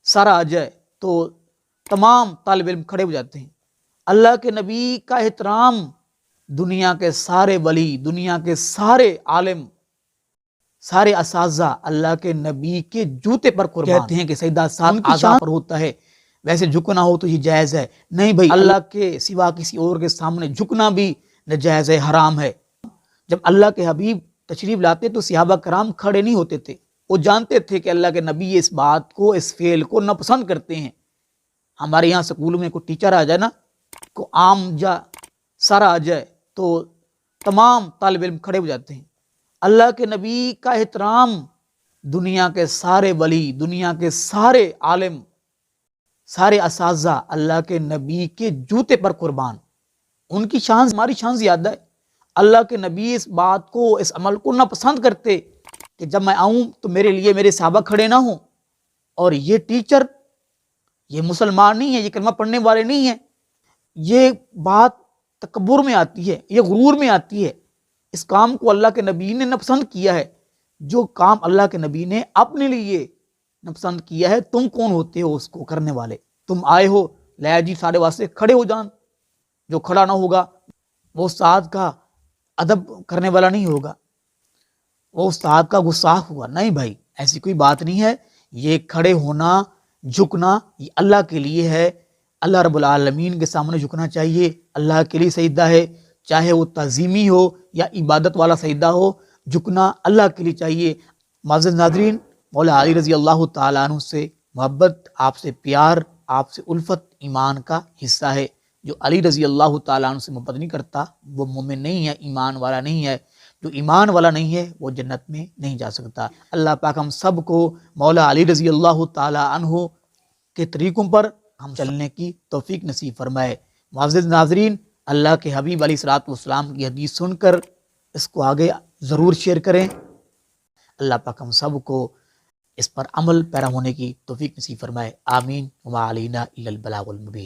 سارا آ جائے تو تمام طالب علم کھڑے ہو جاتے ہیں۔ اللہ کے نبی کا احترام دنیا کے سارے ولی، دنیا کے سارے عالم، سارے اساتذہ اللہ کے نبی کے جوتے پر قربان کہتے ہیں کہ سجدہ سات اعضاء پر ہوتا ہے، ویسے جھکنا ہو تو یہ جائز ہے۔ نہیں بھائی، اللہ کے سوا کسی اور کے سامنے جھکنا بھی ناجائز ہے، حرام ہے۔ جب اللہ کے حبیب تشریف لاتے تو صحابہ کرام کھڑے نہیں ہوتے تھے، وہ جانتے تھے کہ اللہ کے نبی اس بات کو، اس فعل کو ناپسند کرتے ہیں۔ ہمارے یہاں سکول میں کوئی ٹیچر آ جائے نا، کو عام جا سارا آ جائے تو تمام طالب علم کھڑے ہو جاتے ہیں۔ اللہ کے نبی کا احترام دنیا کے سارے ولی، دنیا کے سارے عالم، سارے اساتذہ اللہ کے نبی کے جوتے پر قربان۔ ان کی شان ہماری شان زیادہ ہے۔ اللہ کے نبی اس بات کو، اس عمل کو ناپسند کرتے کہ جب میں آؤں تو میرے لیے میرے صحابہ کھڑے نہ ہوں، اور یہ ٹیچر یہ مسلمان نہیں ہے، یہ کلمہ پڑھنے والے نہیں ہیں۔ یہ بات تکبر میں آتی ہے، یہ غرور میں آتی ہے۔ اس کام کو اللہ کے نبی نے ناپسند کیا ہے۔ جو کام اللہ کے نبی نے اپنے لیے ناپسند کیا ہے، تم کون ہوتے ہو اس کو کرنے والے؟ تم آئے ہو لیا جی سارے واسطے کھڑے ہو جان، جو کھڑا نہ ہوگا وہ استاد کا ادب کرنے والا نہیں ہوگا، وہ استاد کا گستاخ ہوا۔ نہیں بھائی، ایسی کوئی بات نہیں ہے۔ یہ کھڑے ہونا، جھکنا یہ اللہ کے لیے ہے۔ اللہ رب العالمین کے سامنے جھکنا چاہیے، اللہ کے لیے سجدہ ہے، چاہے وہ تعظیمی ہو یا عبادت والا سجدہ ہو، جھکنا اللہ کے لیے چاہیے۔ معزز ناظرین، مولا علی رضی اللہ تعالیٰ عنہ سے محبت، آپ سے پیار، آپ سے الفت ایمان کا حصہ ہے۔ جو علی رضی اللہ تعالیٰ عنہ سے محبت نہیں کرتا وہ مومن نہیں ہے، ایمان والا نہیں ہے۔ جو ایمان والا نہیں ہے وہ جنت میں نہیں جا سکتا۔ اللہ پاک ہم سب کو مولا علی رضی اللہ تعالیٰ عنہ کے طریقوں پر ہم چلنے کی توفیق نصیب فرمائے۔ معزز ناظرین، اللہ کے حبیب علیہ الصلوۃ والسلام کی حدیث سن کر اس کو آگے ضرور شیئر کریں۔ اللہ پاک ہم سب کو اس پر عمل پیرا ہونے کی توفیق نصیب فرمائے۔ آمین۔ وما علینا الا البلاغ المبین۔